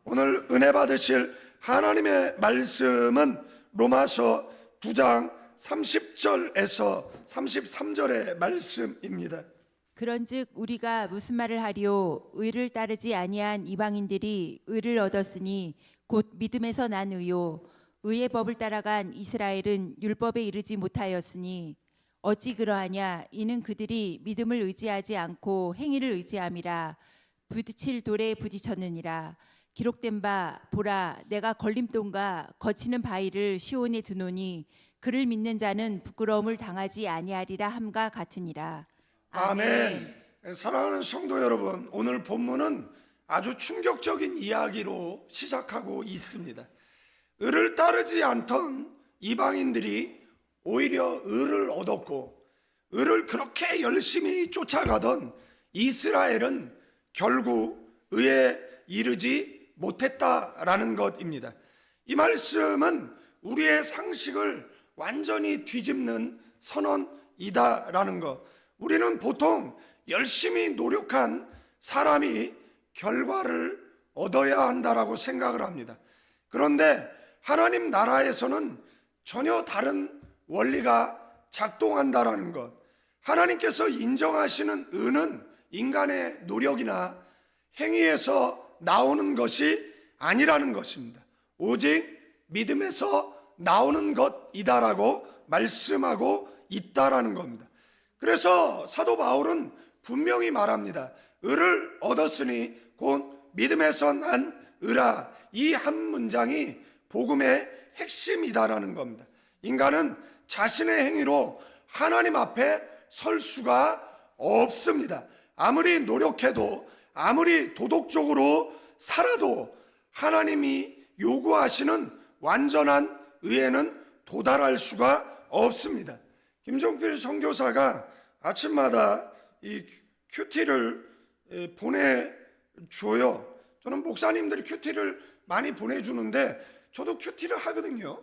오늘 은혜 받으실 하나님의 말씀은 로마서 9장 30절에서 33절의 말씀입니다. 그런즉 우리가 무슨 말을 하리요? 의를 따르지 아니한 이방인들이 의를 얻었으니 곧 믿음에서 난 의요. 의의 법을 따라간 이스라엘은 율법에 이르지 못하였으니 어찌 그러하냐? 이는 그들이 믿음을 의지하지 않고 행위를 의지함이라. 부딪힐 돌에 부딪혔느니라. 기록된 바 보라, 내가 걸림돌과 거치는 바위를 시온에 두노니 그를 믿는 자는 부끄러움을 당하지 아니하리라 함과 같으니라. 아멘. 사랑하는 성도 여러분, 오늘 본문은 아주 충격적인 이야기로 시작하고 있습니다. 의를 따르지 않던 이방인들이 오히려 의를 얻었고, 의를 그렇게 열심히 쫓아가던 이스라엘은 결국 의에 이르지 못했다라는 것입니다. 이 말씀은 우리의 상식을 완전히 뒤집는 선언이다라는 것. 우리는 보통 열심히 노력한 사람이 결과를 얻어야 한다라고 생각을 합니다. 그런데 하나님 나라에서는 전혀 다른 원리가 작동한다라는 것. 하나님께서 인정하시는 의는 인간의 노력이나 행위에서 나오는 것이 아니라는 것입니다. 오직 믿음에서 나오는 것이다라고 말씀하고 있다라는 겁니다. 그래서 사도 바울은 분명히 말합니다. 의를 얻었으니 곧 믿음에서 난 의라. 이 한 문장이 복음의 핵심이다라는 겁니다. 인간은 자신의 행위로 하나님 앞에 설 수가 없습니다. 아무리 노력해도, 아무리 도덕적으로 살아도 하나님이 요구하시는 완전한 의에는 도달할 수가 없습니다. 김종필 선교사가 아침마다 이 큐티를 보내줘요. 저는 목사님들이 큐티를 많이 보내주는데 저도 큐티를 하거든요.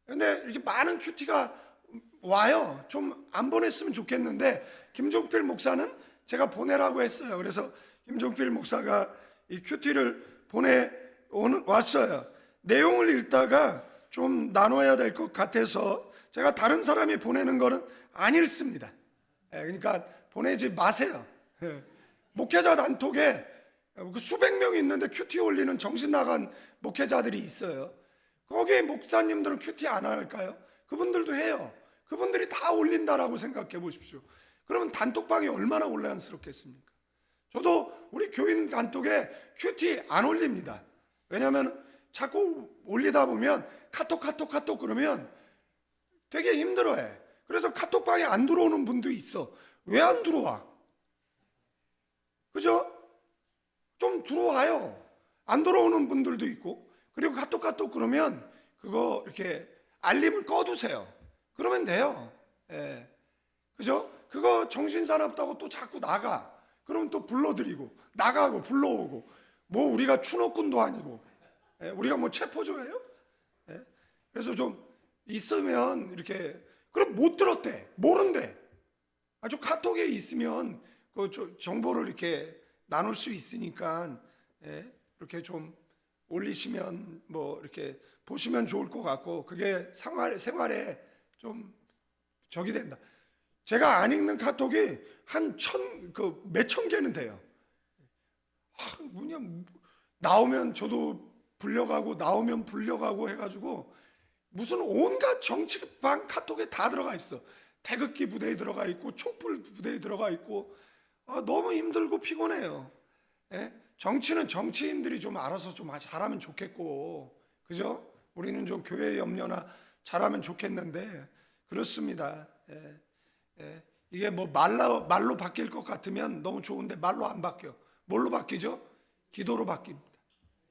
근데 이렇게 많은 큐티가 와요. 좀 안 보냈으면 좋겠는데 김종필 목사는 제가 보내라고 했어요. 그래서 김종필 목사가 이 큐티를 왔어요. 내용을 읽다가 좀 나눠야 될 것 같아서 제가 다른 사람이 보내는 거는 안 읽습니다. 그러니까 보내지 마세요. 목회자 단톡에 수백 명이 있는데 큐티 올리는 정신 나간 목회자들이 있어요. 거기 목사님들은 큐티 안 할까요? 그분들도 해요. 그분들이 다 올린다라고 생각해 보십시오. 그러면 단톡방이 얼마나 혼란스럽겠습니까? 저도 우리 교인 단톡에 큐티 안 올립니다. 왜냐하면 자꾸 올리다 보면 카톡 그러면 되게 힘들어해. 그래서 카톡방에 안 들어오는 분도 있어. 왜 안 들어와? 그죠? 좀 들어와요. 안 들어오는 분들도 있고. 그리고 카톡 그러면 그거 이렇게 알림을 꺼두세요. 그러면 돼요. 예. 그죠? 그거 정신사납다고 또 자꾸 나가. 그러면 또 불러드리고 나가고 불러오고. 뭐 우리가 추노꾼도 아니고. 예. 우리가 뭐 체포조예요? 예. 그래서 좀 있으면 이렇게, 그럼 못 들었대. 모른대. 아주 카톡에 있으면 그 정보를 이렇게 나눌 수 있으니까, 예. 이렇게 좀 올리시면 뭐 이렇게 보시면 좋을 것 같고, 그게 생활에 좀 적이 된다. 제가 안 읽는 카톡이 한 몇천 개는 돼요. 나오면 저도 불려가고 나오면 불려가고 해가지고 무슨 온갖 정치방 카톡에 다 들어가 있어. 태극기 부대에 들어가 있고 촛불 부대에 들어가 있고. 너무 힘들고 피곤해요. 예? 정치는 정치인들이 좀 알아서 좀 잘하면 좋겠고, 그죠? 우리는 좀 교회 염려나 잘하면 좋겠는데 그렇습니다. 예. 예. 이게 뭐 말로 바뀔 것 같으면 너무 좋은데 말로 안 바뀌어. 뭘로 바뀌죠? 기도로 바뀝니다.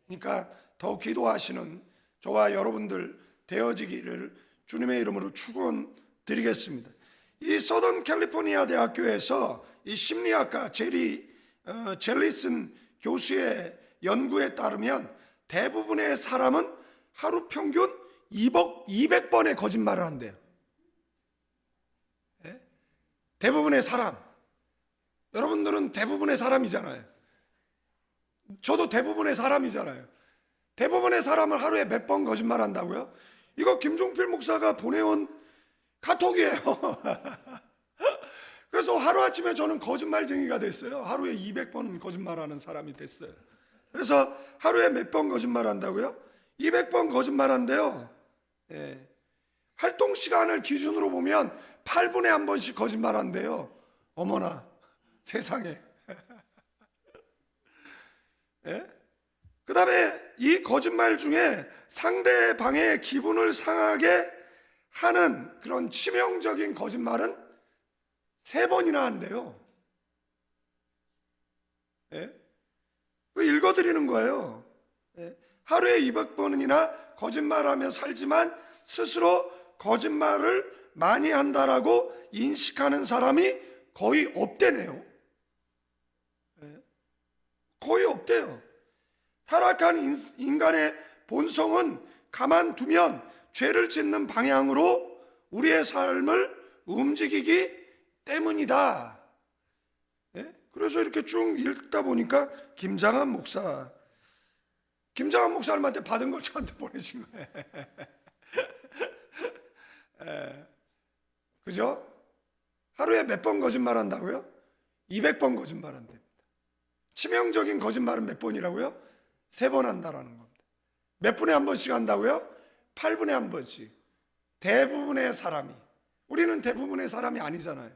그러니까 더 기도하시는 저와 여러분들 되어지기를 주님의 이름으로 축원드리겠습니다. 이 서던 캘리포니아 대학교에서 이 심리학가 젤리슨 교수의 연구에 따르면 대부분의 사람은 하루 평균 200번의 거짓말을 한대요. 예? 대부분의 사람. 여러분들은 대부분의 사람이잖아요. 저도 대부분의 사람이잖아요. 대부분의 사람은 하루에 몇 번 거짓말한다고요? 이거 김종필 목사가 보내온 카톡이에요. 그래서 하루아침에 저는 거짓말쟁이가 됐어요. 하루에 200번 거짓말하는 사람이 됐어요. 그래서 하루에 몇 번 거짓말한다고요? 200번 거짓말한대요. 예. 활동 시간을 기준으로 보면 8분에 한 번씩 거짓말한대요. 어머나 세상에. 예? 그 다음에 이 거짓말 중에 상대방의 기분을 상하게 하는 그런 치명적인 거짓말은 3번이나 한대요. 예? 읽어드리는 거예요. 예? 하루에 200번이나 거짓말하며 살지만 스스로 거짓말을 많이 한다라고 인식하는 사람이 거의 없대네요. 예? 거의 없대요. 타락한 인간의 본성은 가만두면 죄를 짓는 방향으로 우리의 삶을 움직이기 때문이다. 예? 그래서 이렇게 쭉 읽다 보니까 김장한 목사님한테 받은 걸 저한테 보내신 거예요. 예. 그죠? 하루에 몇 번 거짓말 한다고요? 200번 거짓말 한답니다. 치명적인 거짓말은 몇 번이라고요? 3번 한다라는 겁니다. 몇 분에 한 번씩 한다고요? 8분에 한 번씩. 대부분의 사람이, 우리는 대부분의 사람이 아니잖아요.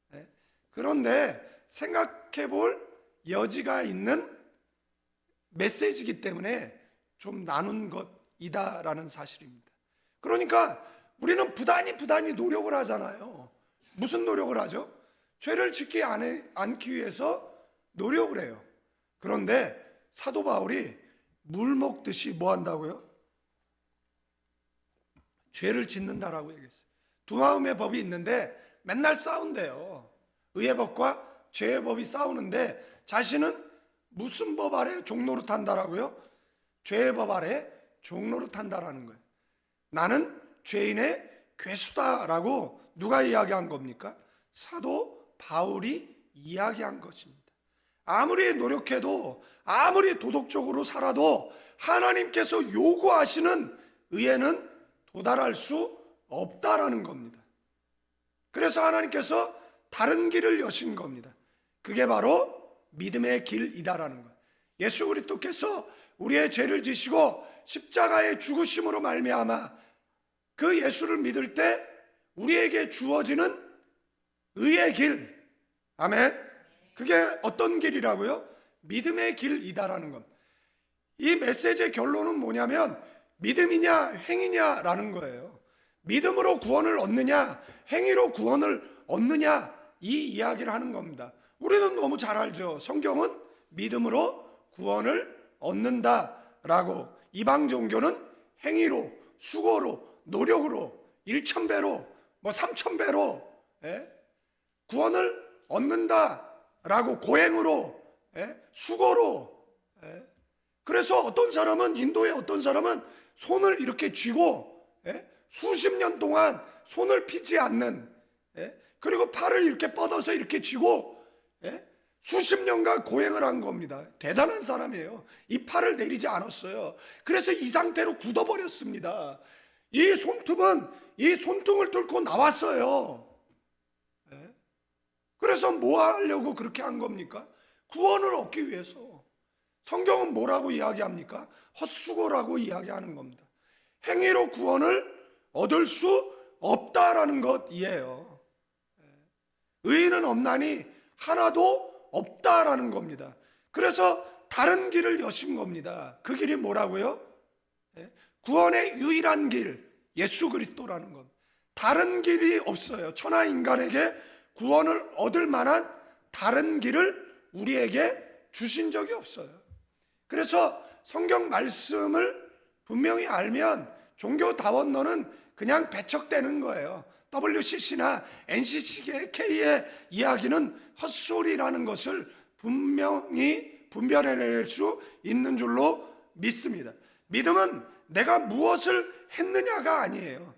네? 그런데 생각해 볼 여지가 있는 메시지이기 때문에 좀 나눈 것이다라는 사실입니다. 그러니까 우리는 부단히 노력을 하잖아요. 무슨 노력을 하죠? 죄를 짓지 않기 위해서 노력을 해요. 그런데 사도 바울이 물 먹듯이 뭐 한다고요? 죄를 짓는다라고 얘기했어요. 두 마음의 법이 있는데 맨날 싸운대요. 의의 법과 죄의 법이 싸우는데 자신은 무슨 법 아래 종노릇 한다라고요? 죄의 법 아래 종노릇 한다라는 거예요. 나는 죄인의 괴수다라고 누가 이야기한 겁니까? 사도 바울이 이야기한 것입니다. 아무리 노력해도 아무리 도덕적으로 살아도 하나님께서 요구하시는 의에는 도달할 수 없다라는 겁니다. 그래서 하나님께서 다른 길을 여신 겁니다. 그게 바로 믿음의 길이다라는 거예요. 예수 그리스도께서 우리의 죄를 지시고 십자가의 죽으심으로 말미암아 그 예수를 믿을 때 우리에게 주어지는 의의 길, 아멘. 그게 어떤 길이라고요? 믿음의 길이다라는 것. 이 메시지의 결론은 뭐냐면 믿음이냐 행위냐라는 거예요. 믿음으로 구원을 얻느냐 행위로 구원을 얻느냐 이 이야기를 하는 겁니다. 우리는 너무 잘 알죠. 성경은 믿음으로 구원을 얻는다라고, 이방 종교는 행위로, 수고로, 노력으로, 1000배로, 3000배로 구원을 얻는다라고, 고행으로, 수고로. 그래서 어떤 사람은, 인도의 어떤 사람은 손을 이렇게 쥐고 수십 년 동안 손을 피지 않는, 그리고 팔을 이렇게 뻗어서 이렇게 쥐고 수십 년간 고행을 한 겁니다. 대단한 사람이에요. 이 팔을 내리지 않았어요. 그래서 이 상태로 굳어버렸습니다. 이 손톱은 이 손등을 뚫고 나왔어요. 그래서 뭐 하려고 그렇게 한 겁니까? 구원을 얻기 위해서. 성경은 뭐라고 이야기합니까? 헛수고라고 이야기하는 겁니다. 행위로 구원을 얻을 수 없다라는 것이에요. 의인은 없나니 하나도 없다라는 겁니다. 그래서 다른 길을 여신 겁니다. 그 길이 뭐라고요? 구원의 유일한 길, 예수 그리스도라는 것. 다른 길이 없어요. 천하 인간에게 구원을 얻을 만한 다른 길을 우리에게 주신 적이 없어요. 그래서 성경 말씀을 분명히 알면 종교다원론은 그냥 배척되는 거예요. WCC나 NCCK의 이야기는 헛소리라는 것을 분명히 분별해낼 수 있는 줄로 믿습니다. 믿음은 내가 무엇을 했느냐가 아니에요.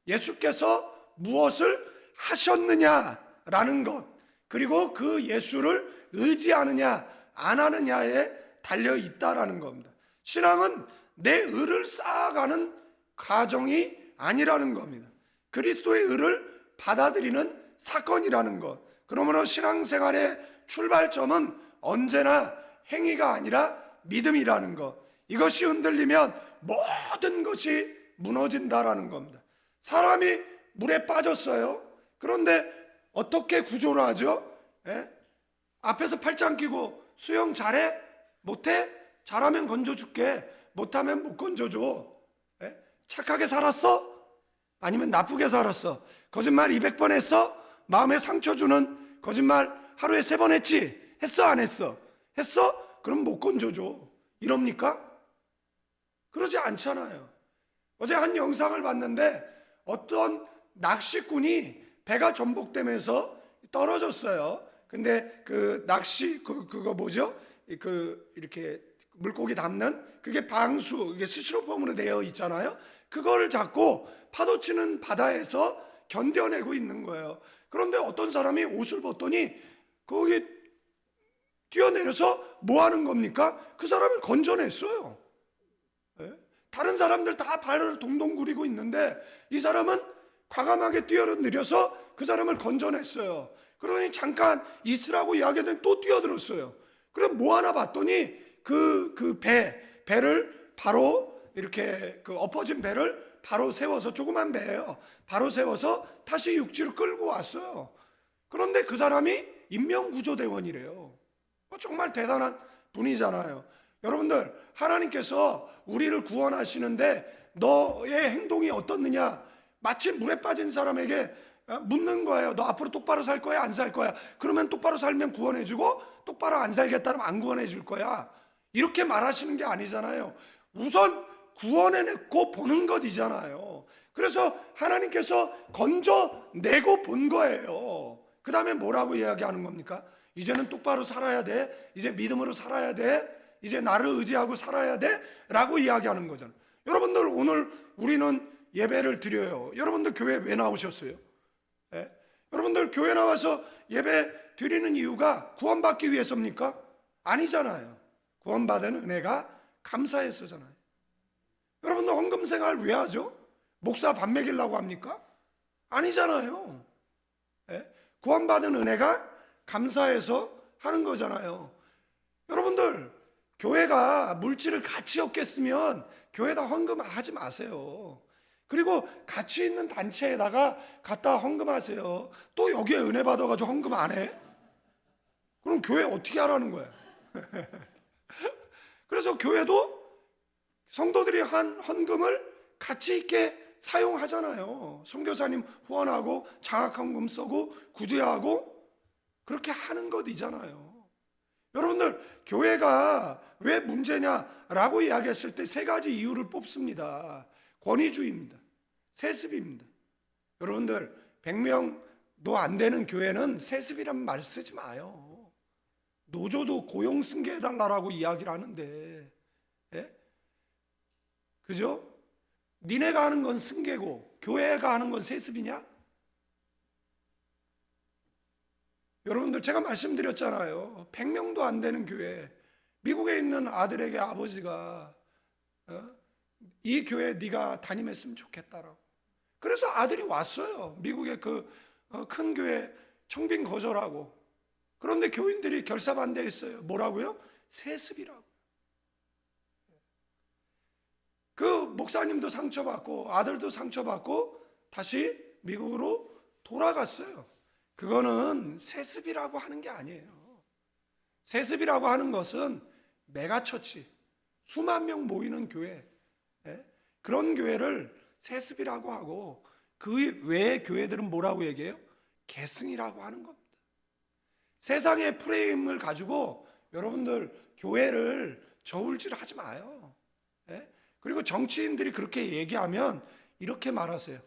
예수께서 무엇을 하셨느냐라는 것, 그리고 그 예수를 의지하느냐 안 하느냐에 달려 있다라는 겁니다. 신앙은 내 의를 쌓아가는 과정이 아니라는 겁니다. 그리스도의 의를 받아들이는 사건이라는 것. 그러므로 신앙생활의 출발점은 언제나 행위가 아니라 믿음이라는 것. 이것이 흔들리면 모든 것이 무너진다라는 겁니다. 사람이 물에 빠졌어요. 그런데 어떻게 구조를 하죠? 예? 앞에서 팔짱 끼고 수영 잘해? 못해? 잘하면 건져줄게. 못하면 못 건져줘. 예? 착하게 살았어? 아니면 나쁘게 살았어? 거짓말 200번 했어? 마음에 상처 주는 거짓말 하루에 3번 했지? 했어 안 했어? 했어? 그럼 못 건져줘. 이럽니까? 그러지 않잖아요. 어제 한 영상을 봤는데 어떤 낚시꾼이 배가 전복되면서 떨어졌어요. 근데 그 낚시 그거 뭐죠? 이렇게 물고기 담는 그게 방수, 이게 스티로폼으로 되어 있잖아요. 그거를 잡고 파도 치는 바다에서 견뎌내고 있는 거예요. 그런데 어떤 사람이 옷을 벗더니 거기 뛰어내려서 뭐 하는 겁니까? 그 사람을 건져냈어요. 예? 다른 사람들 다 발을 동동 구리고 있는데 이 사람은 과감하게 뛰어내려서 그 사람을 건져냈어요. 그러니 잠깐 있으라고 이야기했더니 또 뛰어들었어요. 그럼 뭐 하나 봤더니 배를 바로 이렇게 엎어진 배를 바로 세워서, 조그만 배예요. 바로 세워서 다시 육지로 끌고 왔어요. 그런데 그 사람이 인명구조대원이래요. 정말 대단한 분이잖아요. 여러분들, 하나님께서 우리를 구원하시는데 너의 행동이 어떻느냐? 마치 물에 빠진 사람에게 묻는 거예요. 너 앞으로 똑바로 살 거야? 안 살 거야? 그러면 똑바로 살면 구원해주고 똑바로 안 살겠다면 안 구원해줄 거야. 이렇게 말하시는 게 아니잖아요. 우선 구원해내고 보는 것이잖아요. 그래서 하나님께서 건져내고 본 거예요. 그 다음에 뭐라고 이야기하는 겁니까? 이제는 똑바로 살아야 돼. 이제 믿음으로 살아야 돼. 이제 나를 의지하고 살아야 돼. 라고 이야기하는 거잖아요. 여러분들, 오늘 우리는 예배를 드려요. 여러분들 교회 왜 나오셨어요? 예? 여러분들 교회 나와서 예배 드리는 이유가 구원받기 위해서입니까? 아니잖아요. 구원받은 은혜가 감사해서잖아요. 여러분들 헌금 생활 왜 하죠? 목사 밥 먹이려고 합니까? 아니잖아요. 예? 구원받은 은혜가 감사해서 하는 거잖아요. 여러분들, 교회가 물질을 가치 없겠으면 교회에다 헌금하지 마세요. 그리고 가치 있는 단체에다가 갖다 헌금하세요. 또 여기에 은혜 받아가지고 헌금 안 해? 그럼 교회 어떻게 하라는 거야? 그래서 교회도 성도들이 한 헌금을 가치 있게 사용하잖아요. 선교사님 후원하고 장학헌금 쓰고 구제하고 그렇게 하는 것이잖아요. 여러분들, 교회가 왜 문제냐라고 이야기했을 때 3가지 이유를 뽑습니다. 권위주의입니다. 세습입니다. 여러분들, 100명도 안 되는 교회는 세습이란 말 쓰지 마요. 노조도 고용 승계해달라고 이야기를 하는데, 예? 그죠? 니네가 하는 건 승계고 교회가 하는 건 세습이냐? 여러분들, 제가 말씀드렸잖아요. 100명도 안 되는 교회, 미국에 있는 아들에게 아버지가 이 교회 네가 다니했으면 좋겠다라고. 그래서 아들이 왔어요. 미국의 큰 교회 청빙 거절하고. 그런데 교인들이 결사반대했어요. 뭐라고요? 세습이라고. 그 목사님도 상처받고 아들도 상처받고 다시 미국으로 돌아갔어요. 그거는 세습이라고 하는 게 아니에요. 세습이라고 하는 것은 메가처치, 수만 명 모이는 교회, 그런 교회를 세습이라고 하고 그 외의 교회들은 뭐라고 얘기해요? 계승이라고 하는 겁니다. 세상의 프레임을 가지고 여러분들 교회를 저울질하지 마요. 그리고 정치인들이 그렇게 얘기하면 이렇게 말하세요.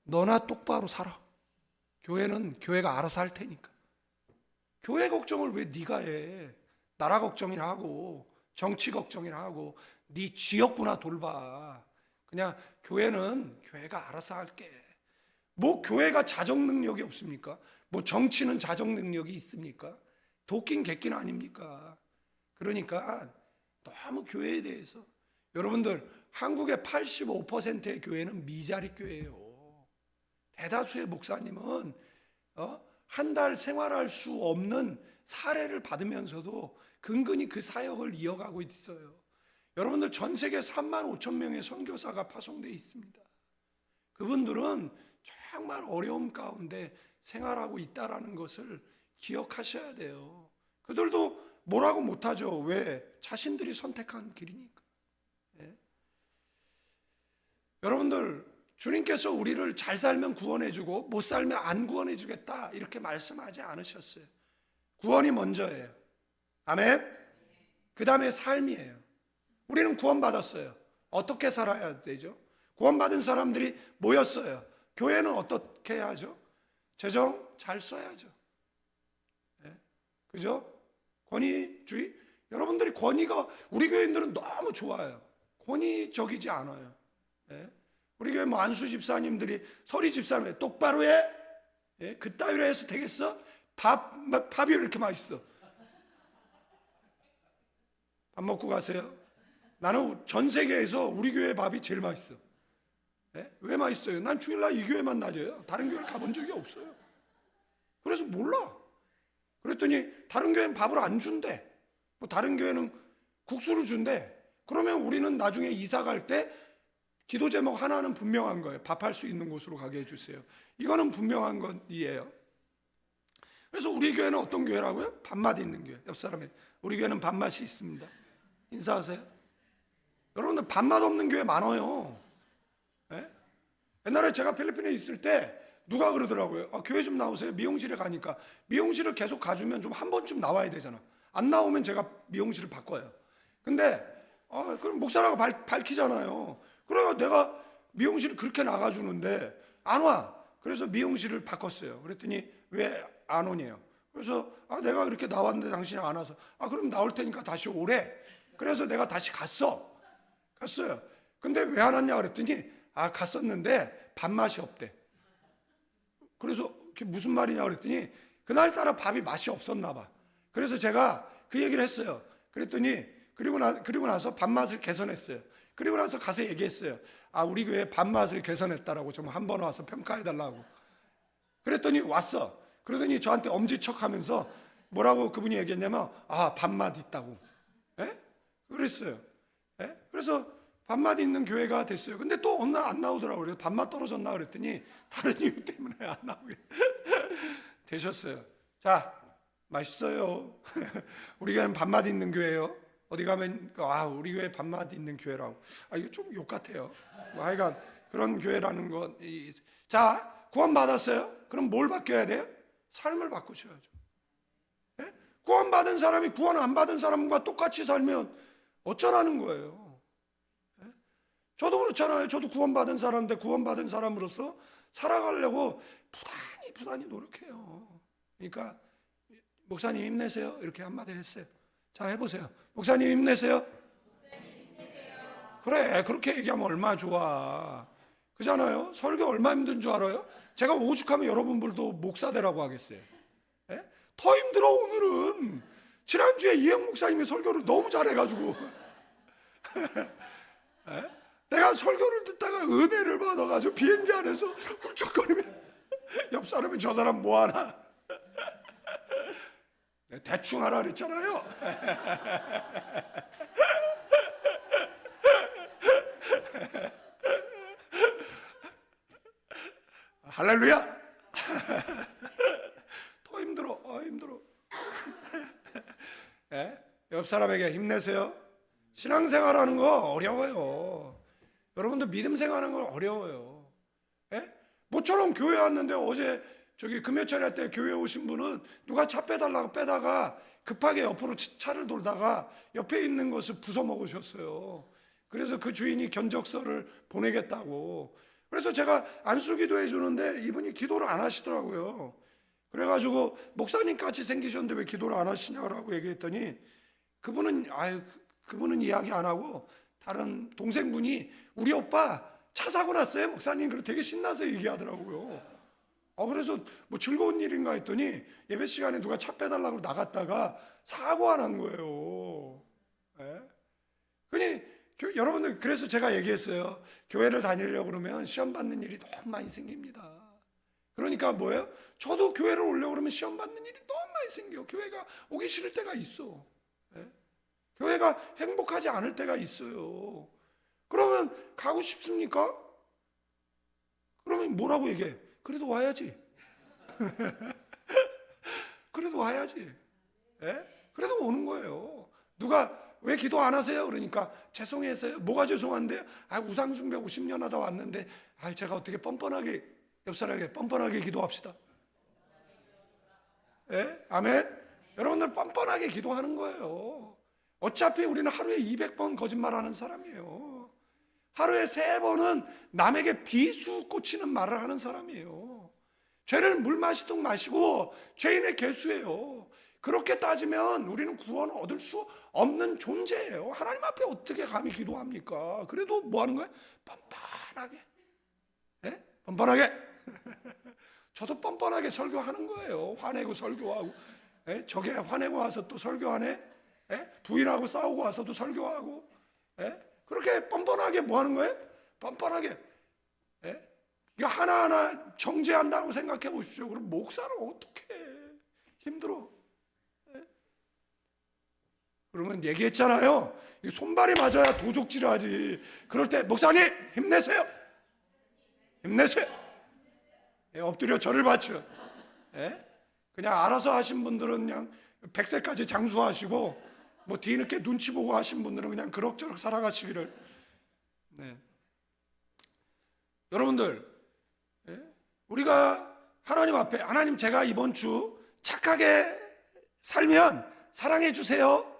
너나 똑바로 살아. 교회는 교회가 알아서 할 테니까. 교회 걱정을 왜 네가 해? 나라 걱정이나 하고 정치 정치걱정이나 하고 네 지역구나 돌봐. 그냥 교회는 교회가 알아서 할게. 뭐 교회가 자정 능력이 없습니까? 뭐 정치는 자정 능력이 있습니까? 도끼는 객기는 아닙니까? 그러니까 너무 교회에 대해서 여러분들 한국의 85%의 교회는 미자립 교회예요. 대다수의 목사님은 한 달 생활할 수 없는 사례를 받으면서도 근근히 그 사역을 이어가고 있어요. 여러분들 전 세계 3만 5천 명의 선교사가 파송되어 있습니다. 그분들은 정말 어려움 가운데 생활하고 있다는 것을 기억하셔야 돼요. 그들도 뭐라고 못하죠. 왜? 자신들이 선택한 길이니까. 예? 여러분들 주님께서 우리를 잘 살면 구원해주고 못 살면 안 구원해주겠다 이렇게 말씀하지 않으셨어요. 구원이 먼저예요. 아멘? 그 다음에 삶이에요. 우리는 구원받았어요. 어떻게 살아야 되죠? 구원받은 사람들이 모였어요. 교회는 어떻게 해야 하죠? 재정 잘 써야죠. 예? 그죠? 권위주의? 여러분들이 권위가 우리 교인들은 너무 좋아요. 권위적이지 않아요. 예? 우리 교회 뭐 안수 집사님들이 서리 집사님 똑바로 해? 예? 그따위로 해서 되겠어? 밥이 왜 이렇게 맛있어? 밥 먹고 가세요. 나는 전 세계에서 우리 교회 밥이 제일 맛있어. 예? 왜 맛있어요? 난 주일날 이 교회만 다녀요. 다른 교회를 가본 적이 없어요. 그래서 몰라. 그랬더니 다른 교회는 밥을 안 준대. 뭐 다른 교회는 국수를 준대. 그러면 우리는 나중에 이사 갈 때 기도 제목 하나는 분명한 거예요. 밥할 수 있는 곳으로 가게 해주세요. 이거는 분명한 것이에요. 그래서 우리 교회는 어떤 교회라고요? 밥맛 있는 교회. 옆 사람이 우리 교회는 밥맛이 있습니다. 인사하세요. 여러분들 밥맛 없는 교회 많아요. 예? 옛날에 제가 필리핀에 있을 때 누가 그러더라고요. 교회 좀 나오세요. 미용실에 가니까 미용실을 계속 가주면 좀 한 번쯤 나와야 되잖아. 안 나오면 제가 미용실을 바꿔요. 근데 그럼 목사라고 밝히잖아요. 그래서 내가 미용실을 그렇게 나가주는데 안 와. 그래서 미용실을 바꿨어요. 그랬더니 왜 안 오냐요. 그래서 내가 그렇게 나왔는데 당신이 안 와서 그럼 나올 테니까 다시 오래. 그래서 내가 다시 갔어요. 근데 왜 안 왔냐 그랬더니 갔었는데 밥맛이 없대. 그래서 그게 무슨 말이냐 그랬더니 그날따라 밥이 맛이 없었나 봐. 그래서 제가 그 얘기를 했어요. 그랬더니 그리고 나서 밥맛을 개선했어요. 그리고 나서 가서 얘기했어요. 우리 교회 밥맛을 개선했다라고 좀 한 번 와서 평가해달라고. 그랬더니 왔어. 그러더니 저한테 엄지척하면서 뭐라고 그분이 얘기했냐면 밥맛 있다고. 예? 그랬어요. 예? 그래서 밥맛 있는 교회가 됐어요. 근데 또 어느 날 안 나오더라고요. 그래서 밥맛 떨어졌나 그랬더니 다른 이유 때문에 안 나오게 되셨어요. 자, 맛있어요. 우리 교회는 밥맛 있는 교회예요. 어디 가면 우리 교회 밥맛 있는 교회라고. 이거 좀 욕 같아요. 하여간 그런 교회라는 건. 자, 구원 받았어요. 그럼 뭘 바뀌어야 돼요? 삶을 바꾸셔야죠. 예? 구원 받은 사람이 구원 안 받은 사람과 똑같이 살면 어쩌라는 거예요. 예? 저도 그렇잖아요. 저도 구원 받은 사람인데 구원 받은 사람으로서 살아가려고 부단히 노력해요. 그러니까 목사님 힘내세요. 이렇게 한마디 했어요. 자, 해보세요. 목사님 힘내세요. 그래, 그렇게 얘기하면 얼마나 좋아. 그잖아요. 설교 얼마나 힘든 줄 알아요? 제가 오죽하면 여러분들도 목사 되라고 하겠어요. 예? 더 힘들어 오늘은. 지난주에 이행 목사님이 설교를 너무 잘해가지고 예? 내가 설교를 듣다가 은혜를 받아가지고 비행기 안에서 훌쩍거리면 옆 사람이 저 사람 뭐하나 대충 하라 그랬잖아요. 할렐루야. 더 힘들어. 힘들어. 예? 옆 사람에게 힘내세요. 신앙생활하는 거 어려워요. 여러분들 믿음 생활하는 거 어려워요. 예? 모처럼 교회 왔는데 어제 금요철 할 때 교회 오신 분은 누가 차 빼달라고 빼다가 급하게 옆으로 차를 돌다가 옆에 있는 것을 부숴 먹으셨어요. 그래서 그 주인이 견적서를 보내겠다고. 그래서 제가 안수기도 해주는데 이분이 기도를 안 하시더라고요. 그래가지고 목사님 같이 생기셨는데 왜 기도를 안 하시냐고 얘기했더니 그분은 이야기 안 하고 다른 동생분이 우리 오빠 차 사고 났어요 목사님. 그래서 되게 신나서 얘기하더라고요. 그래서 뭐 즐거운 일인가 했더니 예배 시간에 누가 차 빼달라고 나갔다가 사고가 난 거예요. 예? 그니 여러분들, 그래서 제가 얘기했어요. 교회를 다니려고 그러면 시험 받는 일이 너무 많이 생깁니다. 그러니까 뭐예요? 저도 교회를 오려고 그러면 시험 받는 일이 너무 많이 생겨. 교회가 오기 싫을 때가 있어. 예? 교회가 행복하지 않을 때가 있어요. 그러면 가고 싶습니까? 그러면 뭐라고 얘기해? 그래도 와야지. 그래도 와야지. 예? 그래도 오는 거예요. 누가 왜 기도 안 하세요? 그러니까 죄송해서요. 뭐가 죄송한데요? 우상숭배 50년 하다 왔는데 제가 어떻게 뻔뻔하게, 옆 사람에게 뻔뻔하게 기도합시다. 예? 아멘? 여러분들 뻔뻔하게 기도하는 거예요. 어차피 우리는 하루에 200번 거짓말하는 사람이에요. 하루에 3번은 남에게 비수 꽂히는 말을 하는 사람이에요. 죄를 물 마시듯 마시고 죄인의 개수예요. 그렇게 따지면 우리는 구원을 얻을 수 없는 존재예요. 하나님 앞에 어떻게 감히 기도합니까? 그래도 뭐 하는 거예요? 뻔뻔하게. 예? 뻔뻔하게. 저도 뻔뻔하게 설교하는 거예요. 화내고 설교하고. 예? 저게 화내고 와서 또 설교하네. 예? 부인하고 싸우고 와서도 설교하고. 예? 그렇게 뻔뻔하게 뭐 하는 거예요? 뻔뻔하게. 예? 이거 하나하나 정죄한다고 생각해 보십시오. 그럼 목사를 어떻게 해? 힘들어. 그러면 얘기했잖아요. 손발이 맞아야 도적질을 하지. 그럴 때 목사님 힘내세요. 힘내세요. 예, 엎드려 절을 바쳐. 예? 그냥 알아서 하신 분들은 그냥 100세까지 장수하시고 뭐 뒤늦게 눈치 보고 하신 분들은 그냥 그럭저럭 살아가시기를. 네. 여러분들, 예? 우리가 하나님 앞에, 하나님 제가 이번 주 착하게 살면 사랑해 주세요.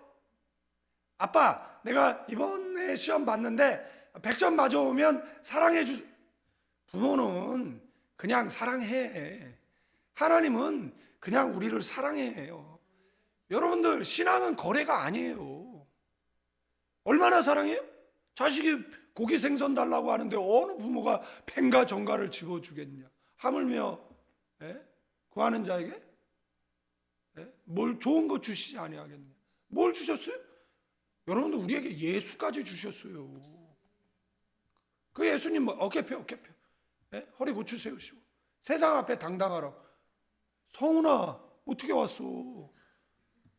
아빠, 내가 이번에 시험 봤는데 100점 맞아오면 사랑해 주. 부모는 그냥 사랑해. 하나님은 그냥 우리를 사랑해요. 여러분들, 신앙은 거래가 아니에요. 얼마나 사랑해요? 자식이 고기 생선 달라고 하는데 어느 부모가 펜과 정갈을 집어주겠냐? 하물며 구하는 자에게 뭘 좋은 거 주시지 아니하겠냐? 뭘 주셨어요? 여러분들, 우리에게 예수까지 주셨어요. 그 예수님 뭐 어깨 펴. 허리 고추 세우시고 세상 앞에 당당하라. 성훈아, 어떻게 왔어?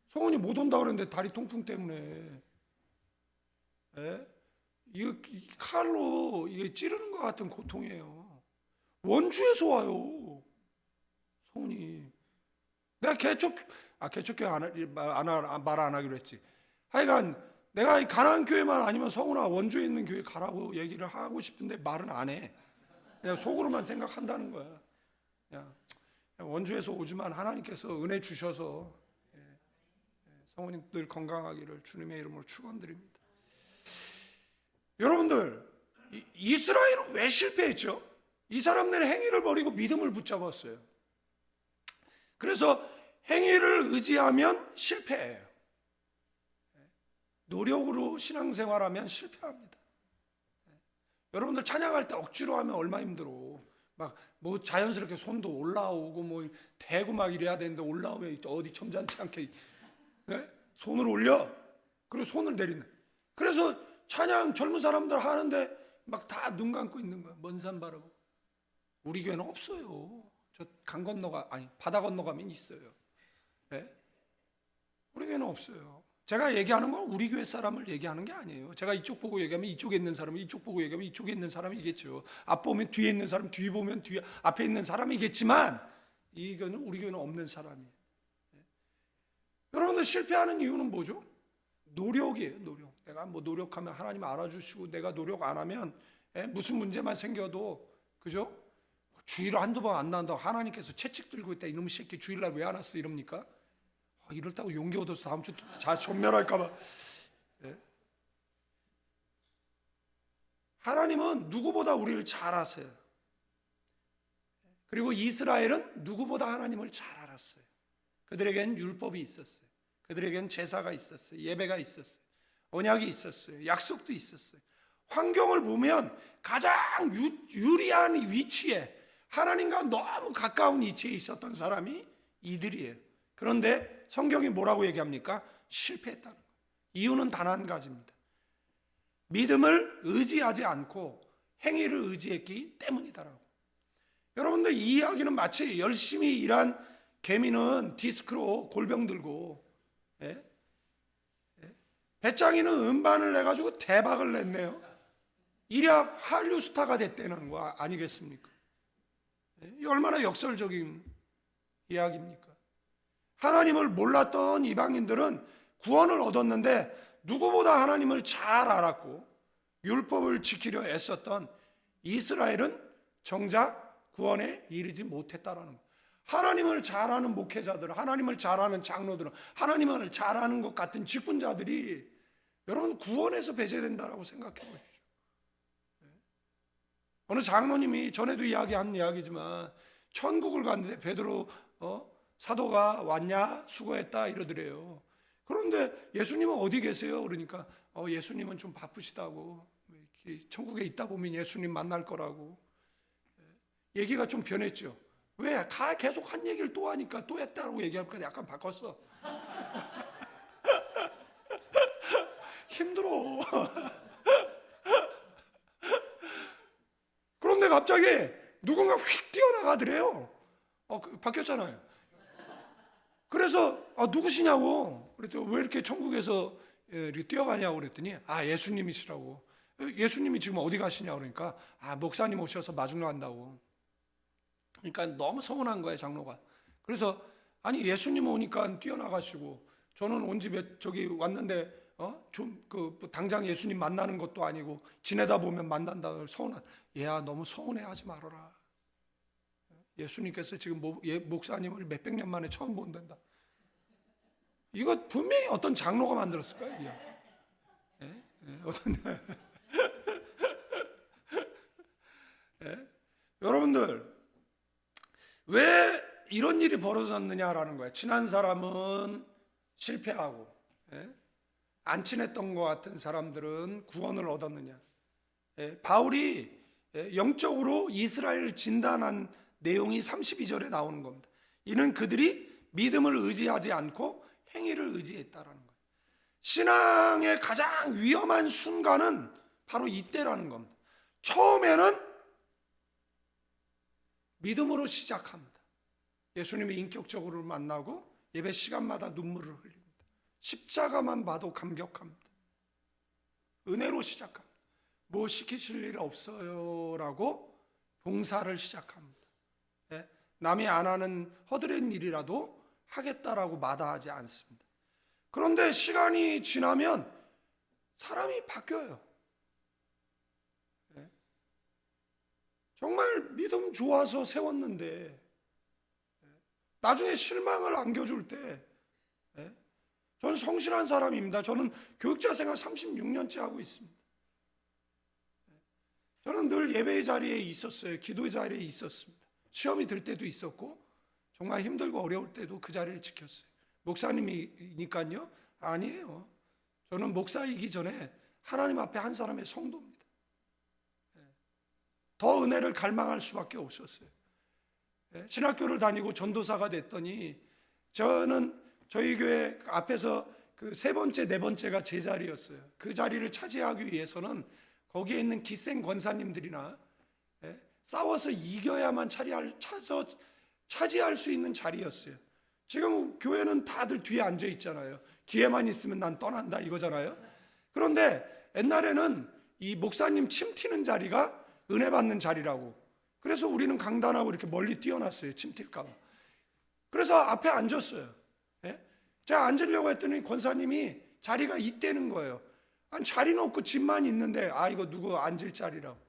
성훈이 못 온다 그랬는데 다리 통풍 때문에. 이 칼로 이게 찌르는 것 같은 고통이에요. 원주에서 와요. 성훈이. 내가 개척교회 말 안 하기로 했지. 하여간 내가 가나안 교회만 아니면 성훈아 원주에 있는 교회 가라고 얘기를 하고 싶은데 말은 안 해. 그냥 속으로만 생각한다는 거야. 그냥 원주에서 오지만 하나님께서 은혜 주셔서 성훈이 늘 건강하기를 주님의 이름으로 축원드립니다. 여러분들, 이스라엘은 왜 실패했죠? 이 사람들은 행위를 버리고 믿음을 붙잡았어요. 그래서 행위를 의지하면 실패해요. 노력으로 신앙생활하면 실패합니다. 여러분들 찬양할 때 억지로 하면 얼마 힘들어. 막 뭐 자연스럽게 손도 올라오고 뭐 대고 막 이래야 되는데 올라오면 어디 점잖지 않게 손을 올려. 그리고 손을 내리는. 그래서 찬양 젊은 사람들 하는데 막 다 눈 감고 있는 거야. 먼 산 바라보고. 우리 교회는 없어요. 저 강 건너가 바다 건너가면 있어요. 우리 교회는 없어요. 제가 얘기하는 건 우리 교회 사람을 얘기하는 게 아니에요. 제가 이쪽 보고 얘기하면 이쪽에 있는 사람이, 이쪽 보고 얘기하면 이쪽에 있는 사람이겠죠. 앞 보면 뒤에 있는 사람, 뒤 보면 앞에 있는 사람이겠지만 이거는 우리 교회는 없는 사람이에요. 여러분들 실패하는 이유는 뭐죠? 노력이에요. 노력. 내가 뭐 노력하면 하나님 알아주시고, 내가 노력 안 하면 무슨 문제만 생겨도, 그죠? 주일을 한두 번 안 나온다고 하나님께서 채찍 들고 있다. 이놈의 새끼 주일날 왜 안 왔어? 이럽니까? 이럴다고 용기 얻어서 다음 주 전멸할까봐. 하나님은 누구보다 우리를 잘 아세요. 그리고 이스라엘은 누구보다 하나님을 잘 알았어요. 그들에겐 율법이 있었어요. 그들에겐 제사가 있었어요. 예배가 있었어요. 언약이 있었어요. 약속도 있었어요. 환경을 보면 가장 유리한 위치에, 하나님과 너무 가까운 위치에 있었던 사람이 이들이에요. 그런데 성경이 뭐라고 얘기합니까? 실패했다는 거예요. 이유는 단 한 가지입니다. 믿음을 의지하지 않고 행위를 의지했기 때문이다라고. 여러분들 이 이야기는 마치 열심히 일한 개미는 디스크로 골병 들고, 예? 배짱이는 음반을 내가지고 대박을 냈네요. 이랴 한류 스타가 됐다는 거 아니겠습니까? 이 얼마나 역설적인 이야기입니까? 하나님을 몰랐던 이방인들은 구원을 얻었는데 누구보다 하나님을 잘 알았고 율법을 지키려 애썼던 이스라엘은 정작 구원에 이르지 못했다라는 거예요. 하나님을 잘 아는 목회자들, 하나님을 잘 아는 장로들은, 하나님을 잘 아는 것 같은 직분자들이 여러분 구원에서 배제된다라고 생각해 보십시오. 어느 장로님이 전에도 이야기한 이야기지만 천국을 갔는데 베드로 사도가 왔냐 수고했다 이러더래요. 그런데 예수님은 어디 계세요? 그러니까 예수님은 좀 바쁘시다고, 천국에 있다 보면 예수님 만날 거라고. 얘기가 좀 변했죠. 왜? 계속 한 얘기를 또 하니까 또 했다고 얘기하니까 약간 바꿨어. 힘들어. 그런데 갑자기 누군가 휙 뛰어나가더래요. 바뀌었잖아요. 그래서 누구시냐고 그랬더니 왜 이렇게 천국에서 이렇게 뛰어가냐고 그랬더니 예수님이시라고. 예수님이 지금 어디 가시냐고 그러니까 목사님 오셔서 마중 나간다고. 그러니까 너무 서운한 거예요, 장로가. 그래서 아니 예수님 오니까 뛰어나가시고 저는 온 집에 저기 왔는데 당장 예수님 만나는 것도 아니고 지내다 보면 만난다. 서운한. 얘야 너무 서운해하지 말아라. 예수님께서 지금 목사님을 몇백 년 만에 처음 본단다. 이거 분명히 어떤 장로가 만들었을 거예요. 어떤 여러분들 왜 이런 일이 벌어졌느냐라는 거예요. 친한 사람은 실패하고 안 친했던 것 같은 사람들은 구원을 얻었느냐. 바울이 영적으로 이스라엘을 진단한 내용이 32절에 나오는 겁니다. 이는 그들이 믿음을 의지하지 않고 행위를 의지했다라는 거예요. 신앙의 가장 위험한 순간은 바로 이때라는 겁니다. 처음에는 믿음으로 시작합니다. 예수님이 인격적으로 만나고 예배 시간마다 눈물을 흘립니다. 십자가만 봐도 감격합니다. 은혜로 시작합니다. 뭐 시키실 일 없어요 라고 봉사를 시작합니다. 남이 안 하는 허드렛 일이라도 하겠다라고 마다하지 않습니다. 그런데 시간이 지나면 사람이 바뀌어요. 정말 믿음 좋아서 세웠는데 나중에 실망을 안겨줄 때, 저는 성실한 사람입니다. 저는 교육자 생활 36년째 하고 있습니다. 저는 늘 예배의 자리에 있었어요. 기도의 자리에 있었습니다. 시험이 들 때도 있었고 정말 힘들고 어려울 때도 그 자리를 지켰어요. 목사님이니까요? 아니에요. 저는 목사이기 전에 하나님 앞에 한 사람의 성도입니다. 더 은혜를 갈망할 수밖에 없었어요. 신학교를 다니고 전도사가 됐더니 저는 저희 교회 앞에서 그 세 번째, 네 번째가 제 자리였어요. 그 자리를 차지하기 위해서는 거기에 있는 기생 권사님들이나 싸워서 이겨야만 차지할 수 있는 자리였어요. 지금 교회는 다들 뒤에 앉아 있잖아요. 기회만 있으면 난 떠난다 이거잖아요. 그런데 옛날에는 이 목사님 침 튀는 자리가 은혜 받는 자리라고. 그래서 우리는 강단하고 이렇게 멀리 뛰어났어요. 침 튈까 봐. 그래서 앞에 앉았어요. 제가 앉으려고 했더니 권사님이 자리가 있다는 거예요. 아니, 자리는 없고 짐만 있는데 이거 누구 앉을 자리라고.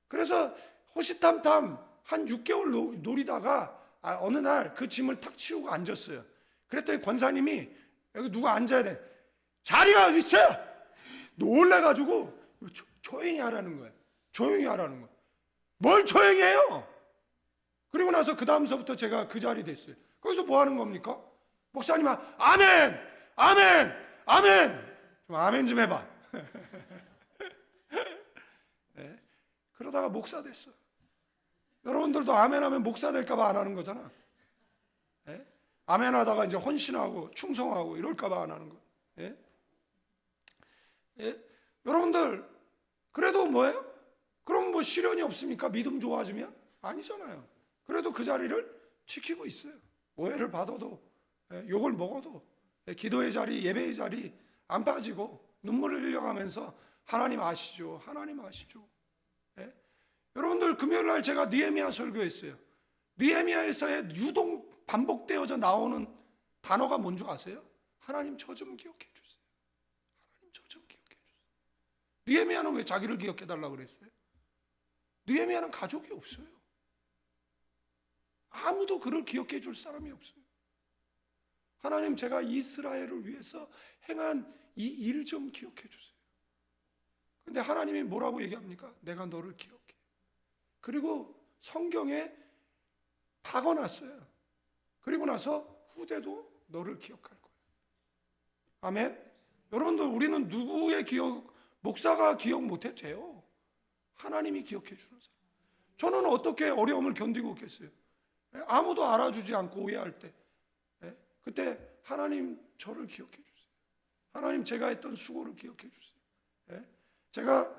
그래서 호시탐탐 한 6개월 노리다가 어느 날 그 짐을 탁 치우고 앉았어요. 그랬더니 권사님이 여기 누가 앉아야 돼. 자리가 어디 있어요? 놀래가지고 조용히 하라는 거예요. 조용히 하라는 거예요. 뭘 조용히 해요? 그리고 나서 그 다음서부터 제가 그 자리 됐어요. 거기서 뭐 하는 겁니까? 목사님 아멘 아멘 아멘 좀 아멘 좀 해봐. 그러다가 목사 됐어. 여러분들도 아멘 하면 목사 될까 봐 안 하는 거잖아. 아멘 하다가 이제 헌신하고 충성하고 이럴까 봐 안 하는 거. 여러분들 그래도 뭐예요? 그럼 뭐 시련이 없습니까? 믿음 좋아지면? 아니잖아요. 그래도 그 자리를 지키고 있어요. 오해를 받아도, 욕을 먹어도, 기도의 자리, 예배의 자리 안 빠지고 눈물을 흘려가면서 하나님 아시죠? 하나님 아시죠? 여러분들 금요일 날 제가 느헤미야 설교했어요. 느헤미야에서의 유독 반복되어져 나오는 단어가 뭔 줄 아세요? 하나님 저 좀 기억해 주세요. 하나님 저 좀 기억해 주세요. 느헤미야는 왜 자기를 기억해 달라고 그랬어요? 느헤미야는 가족이 없어요. 아무도 그를 기억해 줄 사람이 없어요. 하나님 제가 이스라엘을 위해서 행한 이 일 좀 기억해 주세요. 근데 하나님이 뭐라고 얘기합니까? 내가 너를 기억해. 그리고 성경에 박아놨어요. 그리고 나서 후대도 너를 기억할 거예요. 아멘. 여러분들 우리는 누구의 기억, 목사가 기억 못해도 돼요. 하나님이 기억해 주는 사람. 저는 어떻게 어려움을 견디고 있겠어요? 아무도 알아주지 않고 오해할 때, 그때 하나님 저를 기억해 주세요. 하나님 제가 했던 수고를 기억해 주세요. 제가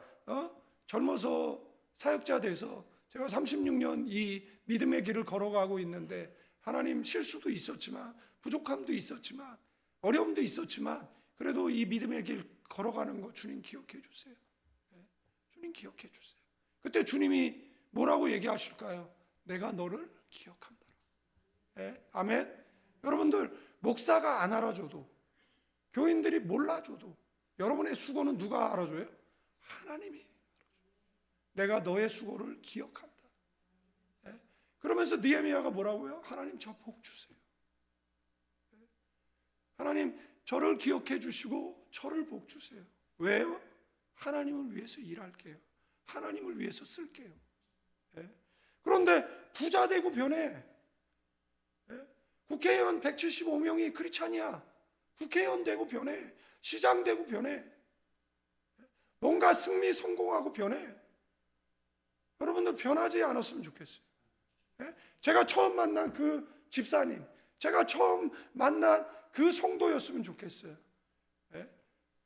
젊어서 사역자 돼서 제가 36년 이 믿음의 길을 걸어가고 있는데 하나님 실수도 있었지만 부족함도 있었지만 어려움도 있었지만 그래도 이 믿음의 길 걸어가는 거 주님 기억해 주세요. 주님 기억해 주세요. 그때 주님이 뭐라고 얘기하실까요? 내가 너를 기억한다. 아멘. 여러분들 목사가 안 알아줘도 교인들이 몰라줘도 여러분의 수고는 누가 알아줘요? 하나님이 알아줘요. 내가 너의 수고를 기억한다. 그러면서 느헤미야가 뭐라고요? 하나님 저 복 주세요. 하나님 저를 기억해 주시고 저를 복 주세요. 왜요? 하나님을 위해서 일할게요. 하나님을 위해서 쓸게요. 그런데 부자 되고 변해. 국회의원 175명이 크리스찬이야. 국회의원 되고 변해. 시장 되고 변해. 뭔가 승리 성공하고 변해. 여러분들 변하지 않았으면 좋겠어요. 제가 처음 만난 그 집사님, 제가 처음 만난 그 성도였으면 좋겠어요.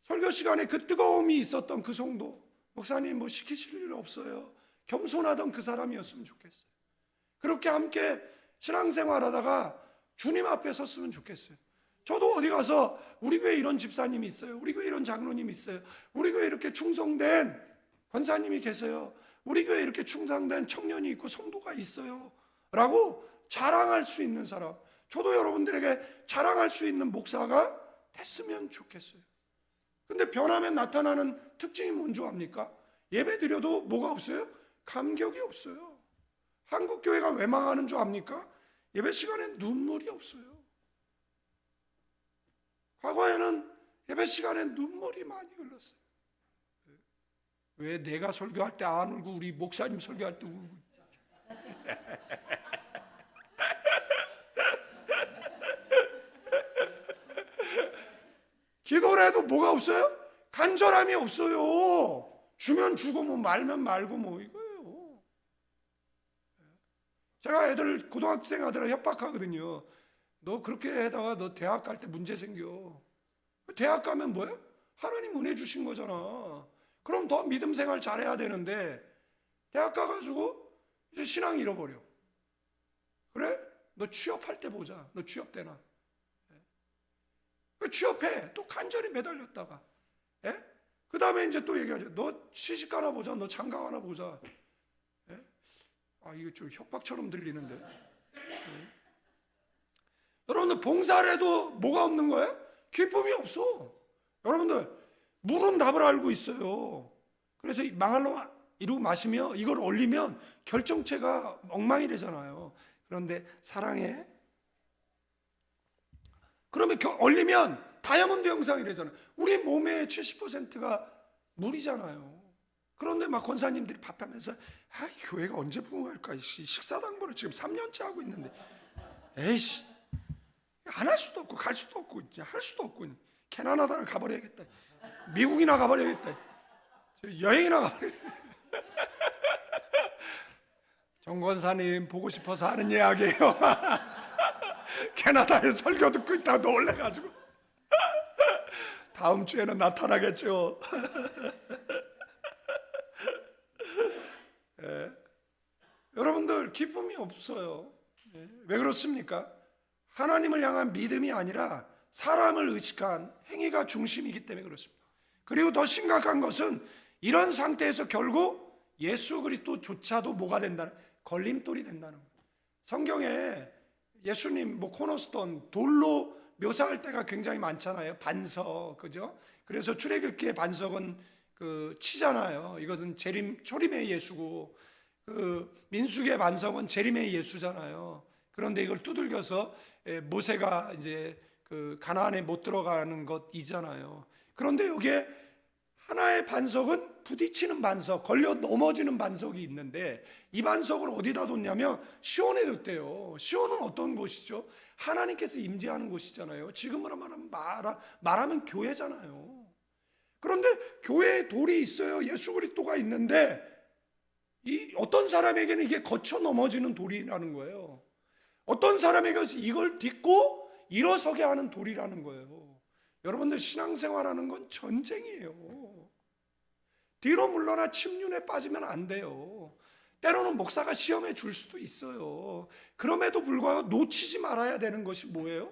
설교 시간에 그 뜨거움이 있었던 그 성도, 목사님 뭐 시키실 일 없어요. 겸손하던 그 사람이었으면 좋겠어요. 그렇게 함께 신앙생활하다가 주님 앞에 섰으면 좋겠어요. 저도 어디 가서 우리 교회 이런 집사님이 있어요. 우리 교회 이런 장로님이 있어요. 우리 교회 이렇게 충성된 권사님이 계세요. 우리 교회 이렇게 충성된 청년이 있고 성도가 있어요. 라고 자랑할 수 있는 사람. 저도 여러분들에게 자랑할 수 있는 목사가 됐으면 좋겠어요. 근데 변하면 나타나는 특징이 뭔 줄 압니까? 예배 드려도 뭐가 없어요? 감격이 없어요. 한국 교회가 왜 망하는 줄 압니까? 예배 시간에 눈물이 없어요. 과거에는 예배 시간에 눈물이 많이 흘렀어요. 왜 내가 설교할 때 안 울고 우리 목사님 설교할 때 울고? 기도를 해도 뭐가 없어요? 간절함이 없어요. 주면 주고 뭐 말면 말고 뭐 이거예요. 제가 애들 고등학생 아들을 협박하거든요. 너 그렇게 해다가 너 대학 갈 때 문제 생겨. 대학 가면 뭐야? 하나님 은혜 주신 거잖아. 그럼 더 믿음 생활 잘해야 되는데 대학 가가지고 이제 신앙 잃어버려. 그래? 너 취업할 때 보자. 너 취업되나? 취업해. 또 간절히 매달렸다가. 그 다음에 이제 또 얘기하죠. 너 시집 가나 보자. 너 장가 가나 보자. 아, 이거 좀 협박처럼 들리는데. 여러분들 봉사를 해도 뭐가 없는 거예요? 기쁨이 없어. 여러분들 물은 답을 알고 있어요. 그래서 망할 놈 이러고 마시면 이걸 올리면 결정체가 엉망이 되잖아요. 그런데 사랑해. 그러면 올리면 다이아몬드 형상이 되잖아요. 우리 몸의 70%가 물이잖아요. 그런데 막 권사님들이 밥하면서 아, 교회가 언제 부흥할까? 식사당번을 지금 3년째 하고 있는데 에이씨 안 할 수도 없고 갈 수도 없고 이제 할 수도 없고 캐나다를 가버려야겠다. 미국이나 가버려야겠다. 여행이나 가버려야겠다. 정 권사님 보고 싶어서 하는 이야기예요. 캐나다에 설교 듣고 있다가 놀래가지고 다음 주에는 나타나겠죠. 여러분들 기쁨이 없어요. 왜 그렇습니까? 하나님을 향한 믿음이 아니라 사람을 의식한 행위가 중심이기 때문에 그렇습니다. 그리고 더 심각한 것은 이런 상태에서 결국 예수 그리스도조차도 뭐가 된다는, 걸림돌이 된다는 거예요. 성경에 예수님 코너스톤 돌로 묘사할 때가 굉장히 많잖아요. 반석, 그죠? 그래서 출애굽기의 반석은 치잖아요. 이것은 초림의 예수고, 민수기의 반석은 재림의 예수잖아요. 그런데 이걸 두들겨서 모세가 이제 가나안에 못 들어가는 것이잖아요. 그런데 여기에 하나의 반석은 부딪히는 반석, 걸려 넘어지는 반석이 있는데, 이 반석을 어디다 뒀냐면 시온에 뒀대요. 시온은 어떤 곳이죠? 하나님께서 임재하는 곳이잖아요. 지금으로 말하면 교회잖아요. 그런데 교회에 돌이 있어요. 예수 그리스도가 있는데 이 어떤 사람에게는 이게 거쳐 넘어지는 돌이라는 거예요. 어떤 사람에게 이걸 딛고 일어서게 하는 돌이라는 거예요. 여러분들 신앙생활하는 건 전쟁이에요. 뒤로 물러나 침륜에 빠지면 안 돼요. 때로는 목사가 시험에 줄 수도 있어요. 그럼에도 불구하고 놓치지 말아야 되는 것이 뭐예요?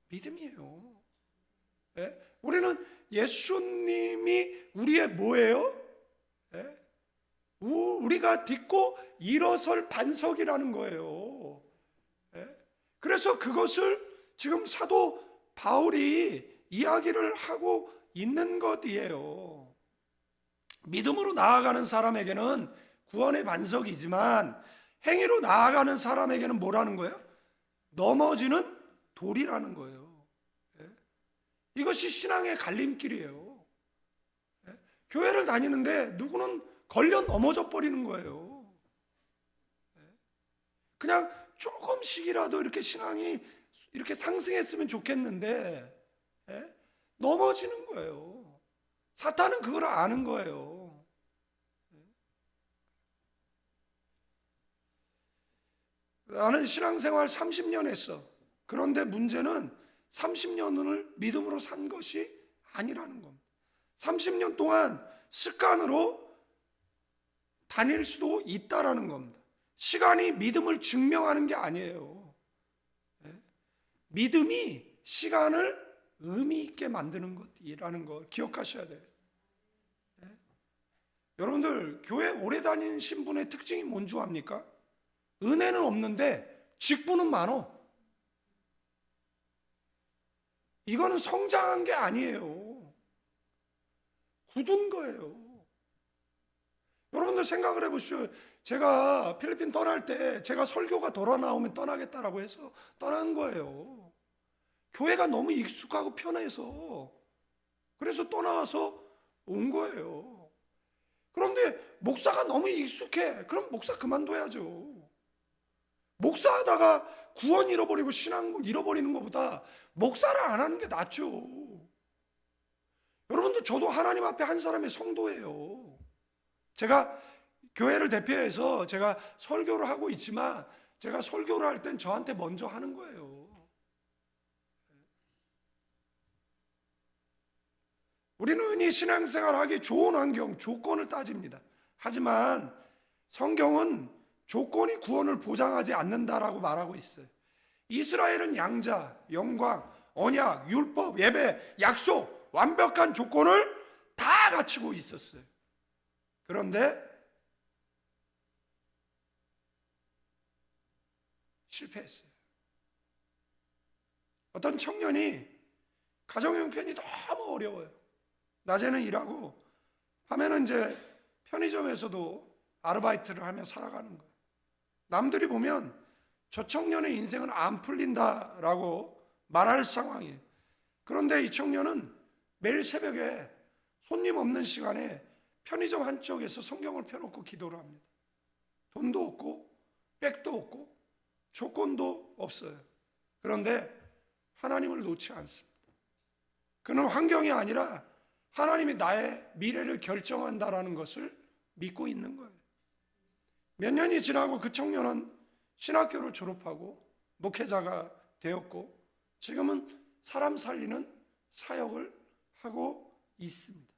믿음이에요. 우리는 예수님이 우리의 뭐예요? 우리가 딛고 일어설 반석이라는 거예요. 그래서 그것을 지금 사도 바울이 이야기를 하고 있는 것이에요. 믿음으로 나아가는 사람에게는 구원의 반석이지만 행위로 나아가는 사람에게는 뭐라는 거예요? 넘어지는 돌이라는 거예요. 이것이 신앙의 갈림길이에요. 교회를 다니는데 누구는 걸려 넘어져 버리는 거예요. 그냥 조금씩이라도 이렇게 신앙이 이렇게 상승했으면 좋겠는데 넘어지는 거예요. 사탄은 그걸 아는 거예요. 나는 신앙생활 30년 했어. 그런데 문제는 30년을 믿음으로 산 것이 아니라는 겁니다. 30년 동안 습관으로 다닐 수도 있다라는 겁니다. 시간이 믿음을 증명하는 게 아니에요. 믿음이 시간을 의미 있게 만드는 것이라는 걸 기억하셔야 돼요. 여러분들 교회 오래 다니신 분의 특징이 뭔 줄 압니까? 은혜는 없는데 직분은 많어. 이거는 성장한 게 아니에요. 굳은 거예요. 여러분들 생각을 해보시오. 제가 필리핀 떠날 때 제가 설교가 돌아 나오면 떠나겠다라고 해서 떠난 거예요. 교회가 너무 익숙하고 편해서, 그래서 떠나와서 온 거예요. 그런데 목사가 너무 익숙해. 그럼 목사 그만둬야죠. 목사하다가 구원 잃어버리고 신앙 잃어버리는 것보다 목사를 안 하는 게 낫죠. 여러분들, 저도 하나님 앞에 한 사람의 성도예요. 제가 교회를 대표해서 제가 설교를 하고 있지만 제가 설교를 할 땐 저한테 먼저 하는 거예요. 우리는 흔히 신앙생활하기 좋은 환경, 조건을 따집니다. 하지만 성경은 조건이 구원을 보장하지 않는다라고 말하고 있어요. 이스라엘은 양자, 영광, 언약, 율법, 예배, 약속, 완벽한 조건을 다 갖추고 있었어요. 그런데 실패했어요. 어떤 청년이 가정 형편이 너무 어려워요. 낮에는 일하고 밤에는 이제 편의점에서도 아르바이트를 하며 살아가는 거예요. 남들이 보면 저 청년의 인생은 안 풀린다라고 말할 상황이에요. 그런데 이 청년은 매일 새벽에 손님 없는 시간에 편의점 한쪽에서 성경을 펴놓고 기도를 합니다. 돈도 없고 백도 없고 조건도 없어요. 그런데 하나님을 놓지 않습니다. 그는 환경이 아니라 하나님이 나의 미래를 결정한다라는 것을 믿고 있는 거예요. 몇 년이 지나고 그 청년은 신학교를 졸업하고 목회자가 되었고 지금은 사람 살리는 사역을 하고 있습니다.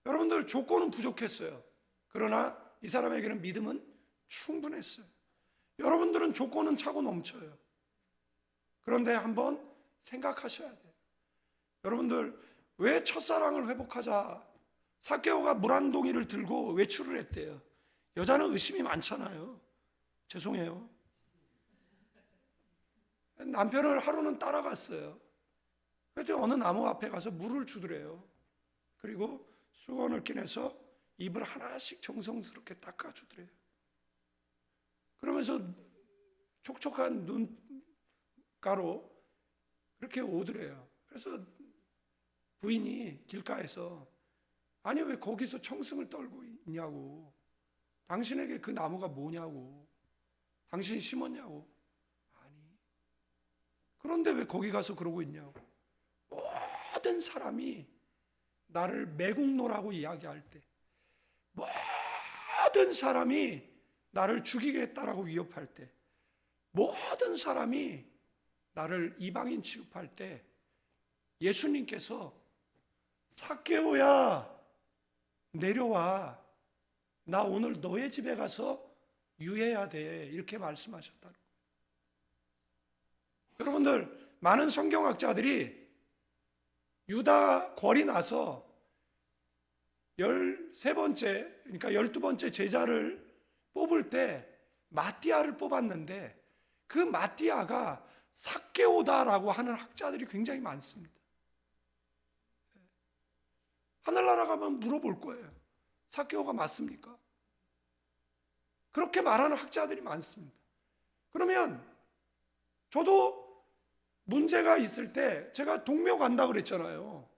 여러분들, 조건은 부족했어요. 그러나 이 사람에게는 믿음은 충분했어요. 여러분들은 조건은 차고 넘쳐요. 그런데 한번 생각하셔야 돼요. 여러분들, 왜 첫사랑을 회복하자 삭개오가 물 한 동이를 들고 외출을 했대요? 여자는 의심이 많잖아요. 죄송해요. 남편을 하루는 따라갔어요. 그랬더니 어느 나무 앞에 가서 물을 주더래요. 그리고 수건을 꺼내서 입을 하나씩 정성스럽게 닦아주더래요. 그러면서 촉촉한 눈가로 그렇게 오더래요. 그래서 부인이 길가에서 아니 왜 거기서 청승을 떨고 있냐고, 당신에게 그 나무가 뭐냐고, 당신이 심었냐고. 아니, 그런데 왜 거기 가서 그러고 있냐고. 모든 사람이 나를 매국노라고 이야기할 때, 모든 사람이 나를 죽이겠다라고 위협할 때, 모든 사람이 나를 이방인 취급할 때 예수님께서 삭개오야 내려와, 나 오늘 너의 집에 가서 유해야 돼, 이렇게 말씀하셨다는 거예요. 여러분들, 많은 성경학자들이 유다 궐이 나서 13번째, 그러니까 12번째 제자를 뽑을 때 마띠아를 뽑았는데 그 마띠아가 삭개오다라고 하는 학자들이 굉장히 많습니다. 하늘나라 가면 물어볼 거예요. 삭개오가 맞습니까? 그렇게 말하는 학자들이 많습니다. 그러면 저도 문제가 있을 때 제가 동묘 간다 그랬잖아요.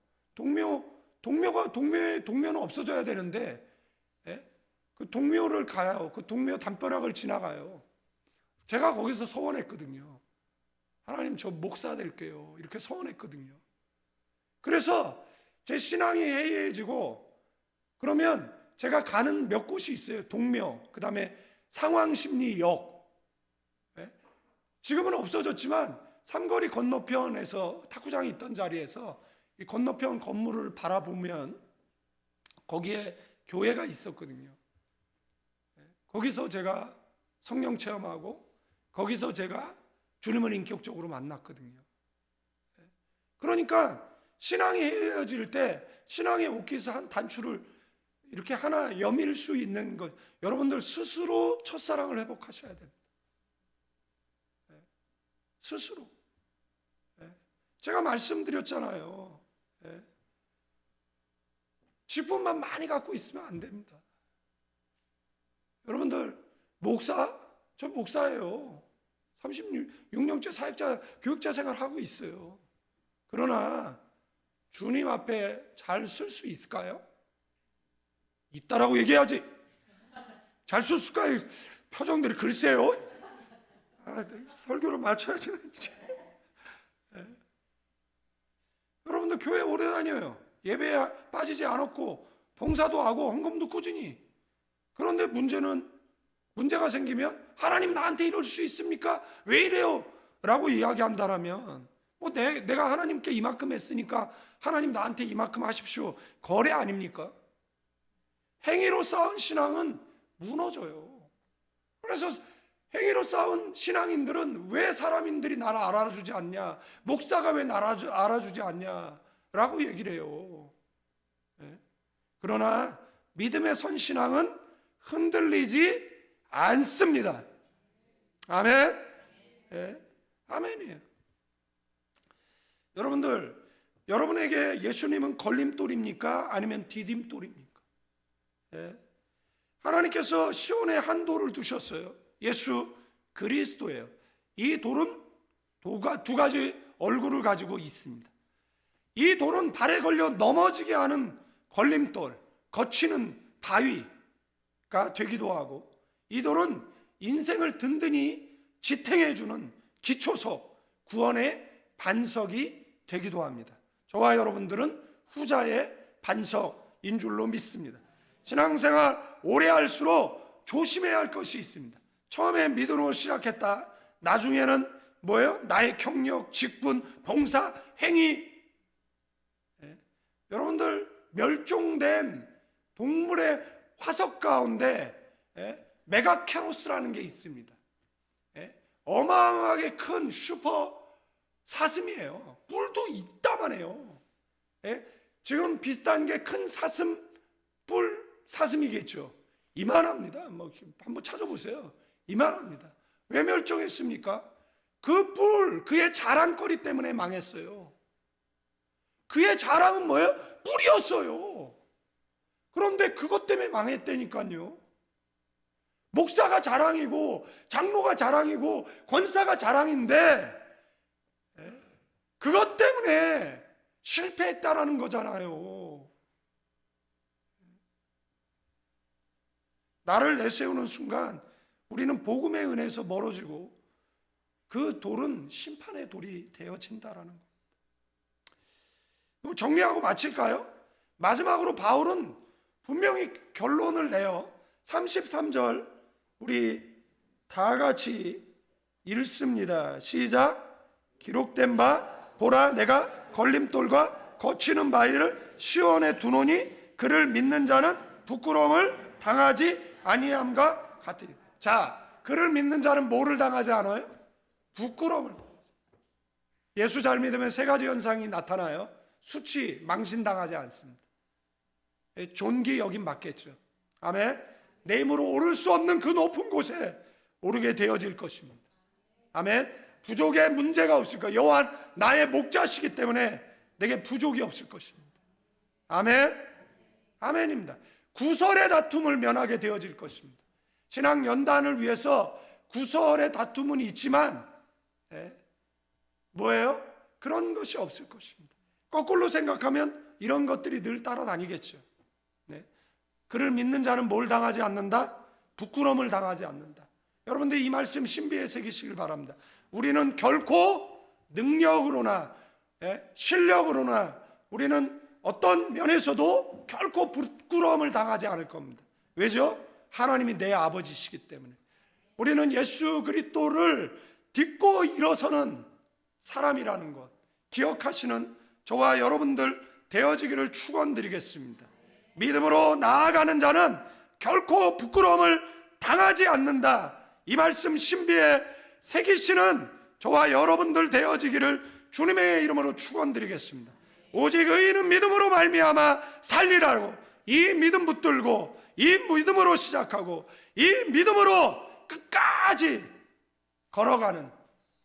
동묘는 없어져야 되는데, 그 동묘를 가요. 그 동묘 담벼락을 지나가요. 제가 거기서 서원했거든요. 하나님, 저 목사 될게요, 이렇게 서원했거든요. 그래서 제 신앙이 해이해지고, 그러면 제가 가는 몇 곳이 있어요. 동묘, 그 다음에 상황심리역. 지금은 없어졌지만 삼거리 건너편에서 탁구장이 있던 자리에서 이 건너편 건물을 바라보면 거기에 교회가 있었거든요. 거기서 제가 성령 체험하고 거기서 제가 주님을 인격적으로 만났거든요. 그러니까 신앙이 헤어질 때 신앙의 옷깃의 한 단추를 이렇게 하나 여밀 수 있는 것, 여러분들 스스로 첫사랑을 회복하셔야 됩니다. 스스로. 제가 말씀드렸잖아요. 지분만 많이 갖고 있으면 안 됩니다. 여러분들, 목사? 저 목사예요. 36년째 사역자, 교육자 생활하고 있어요. 그러나 주님 앞에 잘 쓸 수 있을까요? 있다라고 얘기해야지. 잘 쓸 수 있을까요? 표정들이 글쎄요. 설교를 맞춰야지. 여러분들 교회 오래 다녀요. 예배에 빠지지 않았고 봉사도 하고 헌금도 꾸준히. 그런데 문제가 생기면 하나님 나한테 이럴 수 있습니까? 왜 이래요? 라고 이야기한다라면 내가 하나님께 이만큼 했으니까 하나님 나한테 이만큼 하십시오, 거래 아닙니까? 행위로 쌓은 신앙은 무너져요. 그래서 행위로 쌓은 신앙인들은 왜 사람인들이 나를 알아주지 않냐, 목사가 왜 나를 알아주지 않냐 라고 얘기를 해요. 그러나 믿음의 선 신앙은 흔들리지 않습니다. 아멘. 아멘이에요. 여러분들, 여러분에게 예수님은 걸림돌입니까? 아니면 디딤돌입니까? 하나님께서 시온에 한 돌을 두셨어요. 예수 그리스도예요. 이 돌은 두 가지 얼굴을 가지고 있습니다. 이 돌은 발에 걸려 넘어지게 하는 걸림돌, 거치는 바위가 되기도 하고, 이 돌은 인생을 든든히 지탱해주는 기초석, 구원의 반석이 되기도 합니다. 저와 여러분들은 후자의 반석인 줄로 믿습니다. 신앙생활 오래 할수록 조심해야 할 것이 있습니다. 처음에 믿음으로 시작했다, 나중에는 뭐예요? 나의 경력, 직분, 봉사, 행위. 여러분들, 멸종된 동물의 화석 가운데 메가캐로스라는 게 있습니다. 예? 어마어마하게 큰 슈퍼 사슴이에요. 뿔도 이따만해요. 예? 지금 비슷한 게 큰 사슴, 뿔 사슴이겠죠. 이만합니다. 뭐 한번 찾아보세요. 이만합니다. 왜 멸종했습니까? 그 뿔, 그의 자랑거리 때문에 망했어요. 그의 자랑은 뭐예요? 뿔이었어요. 그런데 그것 때문에 망했다니까요. 목사가 자랑이고 장로가 자랑이고 권사가 자랑인데 그것 때문에 실패했다라는 거잖아요. 나를 내세우는 순간 우리는 복음의 은혜에서 멀어지고 그 돌은 심판의 돌이 되어진다라는 겁니다. 정리하고 마칠까요? 마지막으로 바울은 분명히 결론을 내요. 33절 우리 다 같이 읽습니다. 시작. 기록된 바 보라 내가 걸림돌과 거치는 바위를 시온에 두노니 그를 믿는 자는 부끄러움을 당하지 아니함과 같으니. 자, 그를 믿는 자는 뭐를 당하지 않아요? 부끄러움을. 예수 잘 믿으면 세 가지 현상이 나타나요. 수치, 망신당하지 않습니다. 존귀 여긴 받겠죠. 아멘. 내 힘으로 오를 수 없는 그 높은 곳에 오르게 되어질 것입니다. 아멘. 부족에 문제가 없을 거예요. 여호와는 나의 목자시기 때문에 내게 부족이 없을 것입니다. 아멘. 아멘입니다. 구설의 다툼을 면하게 되어질 것입니다. 신앙 연단을 위해서 구설의 다툼은 있지만 뭐예요? 그런 것이 없을 것입니다. 거꾸로 생각하면 이런 것들이 늘 따라다니겠죠. 그를 믿는 자는 뭘 당하지 않는다? 부끄러움을 당하지 않는다. 여러분들 이 말씀 신비에 새기시길 바랍니다. 우리는 결코 능력으로나 실력으로나 우리는 어떤 면에서도 결코 부끄러움을 당하지 않을 겁니다. 왜죠? 하나님이 내 아버지시기 때문에. 우리는 예수 그리스도를 딛고 일어서는 사람이라는 것 기억하시는 저와 여러분들 되어지기를 축원드리겠습니다. 믿음으로 나아가는 자는 결코 부끄러움을 당하지 않는다. 이 말씀 신비에 새기시는 저와 여러분들 되어지기를 주님의 이름으로 축원드리겠습니다. 오직 의인은 믿음으로 말미암아 살리라고 이 믿음 붙들고 이 믿음으로 시작하고 이 믿음으로 끝까지 걸어가는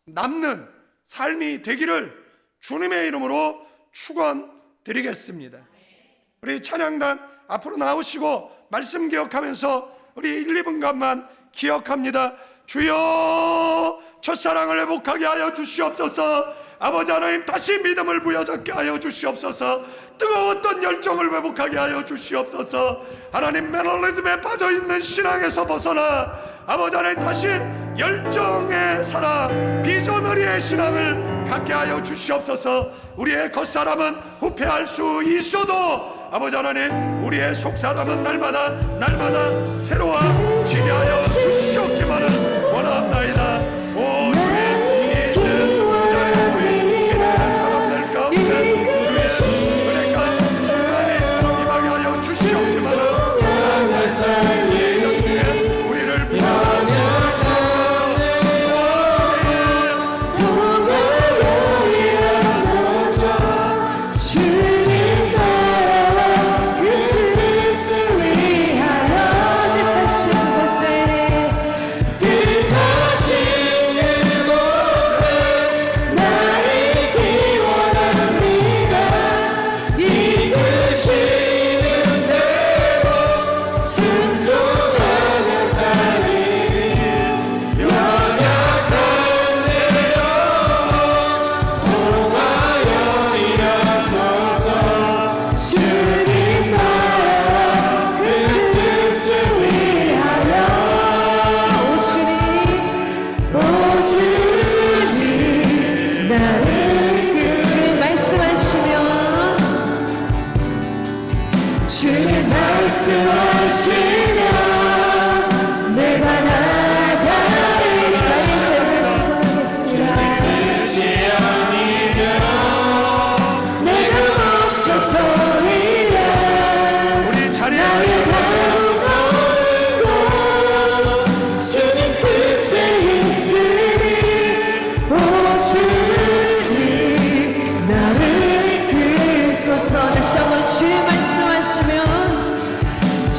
남는 삶이 되기를 주님의 이름으로 축원드리겠습니다. 우리 찬양단 앞으로 나오시고 말씀 기억하면서 우리 1, 2분간만 기억합니다. 주여 첫사랑을 회복하게 하여 주시옵소서. 아버지 하나님 다시 믿음을 부여잡게 하여 주시옵소서. 뜨거웠던 열정을 회복하게 하여 주시옵소서. 하나님 매너리즘에 빠져있는 신앙에서 벗어나 아버지 하나님 다시 열정에 살아 비전너리의 신앙을 갖게 하여 주시옵소서. 우리의 겉사람은 후패할 수 있어도 아버지 하나님 우리의 속사람은 날마다 새로워지게 하여 주시옵기만을 원합나이다. 오 주의 있는 그 자리에 우리 믿음의 사람들 가운데 주의 은혜가 충만히 임하게 하여 주시옵기만을 원합나이다. 우리를 부탁하여 주시옵소서. 우리 자리에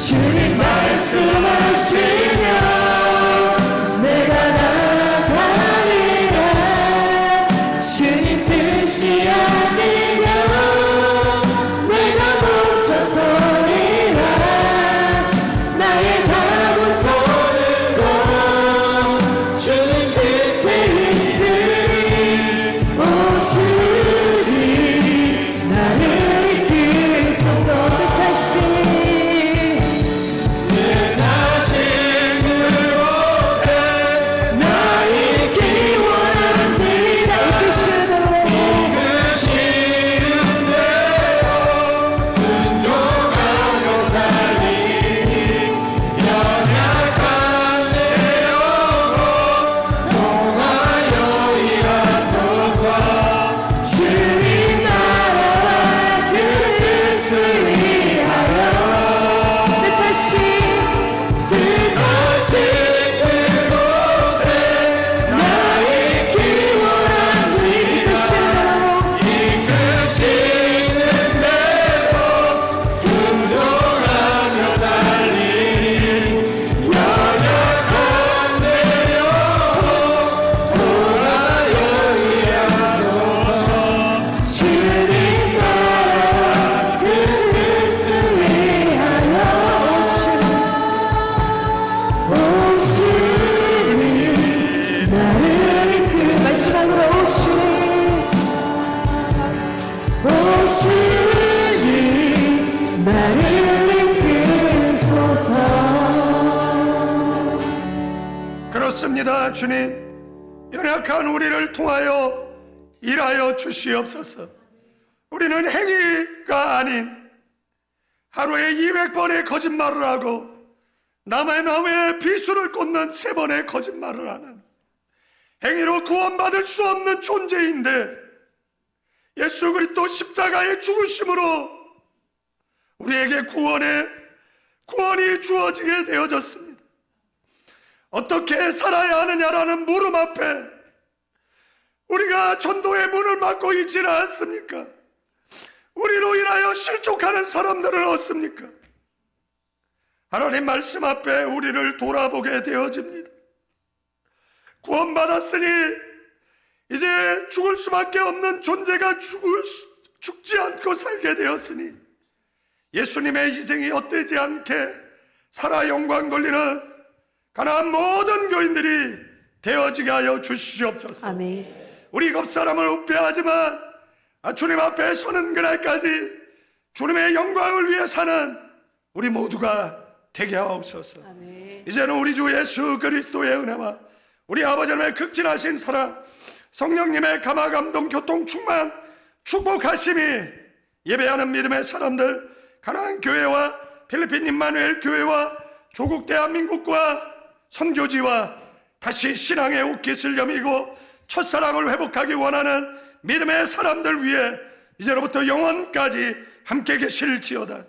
주님 말씀하시면 내가 나아가리라. 주님 뜻이 아니면 내가 멈춰서리라. 나의 가고 서는 곳 주님 뜻에 있으니 오 주님 나를 이끄소서. 그렇습니다. 주님, 연약한 우리를 통하여 일하여 주시옵소서. 우리는 행위가 아닌 하루에 200번의 거짓말을 하고 남의 마음에 비수를 꽂는 3번의 거짓말을 하는 행위로 구원받을 수 없는 존재인데, 예수 그리스도 십자가의 죽으심으로 우리에게 구원이 주어지게 되어졌습니다. 어떻게 살아야 하느냐라는 물음 앞에 우리가 전도의 문을 막고 있지는 않습니까? 우리로 인하여 실족하는 사람들은 없습니까? 하나님 말씀 앞에 우리를 돌아보게 되어집니다. 구원받았으니 이제 죽을 수밖에 없는 존재가 죽지 않고 살게 되었으니 예수님의 희생이 헛되지 않게 살아 영광 돌리는 가나안 모든 교인들이 되어지게 하여 주시옵소서. 아멘. 우리 겁사람을 우패하지만 주님 앞에 서는 그날까지 주님의 영광을 위해 사는 우리 모두가 되게 하옵소서. 아멘. 이제는 우리 주 예수 그리스도의 은혜와 우리 아버지 하나님의 극진하신 사랑, 성령님의 감화 감동 교통 충만 축복하심이 예배하는 믿음의 사람들, 가나안 교회와 필리핀 임마누엘 교회와 조국 대한민국과 선교지와 다시 신앙의 옷깃을 여미고 첫사랑을 회복하기 원하는 믿음의 사람들 위해 이제로부터 영원까지 함께 계실지어다.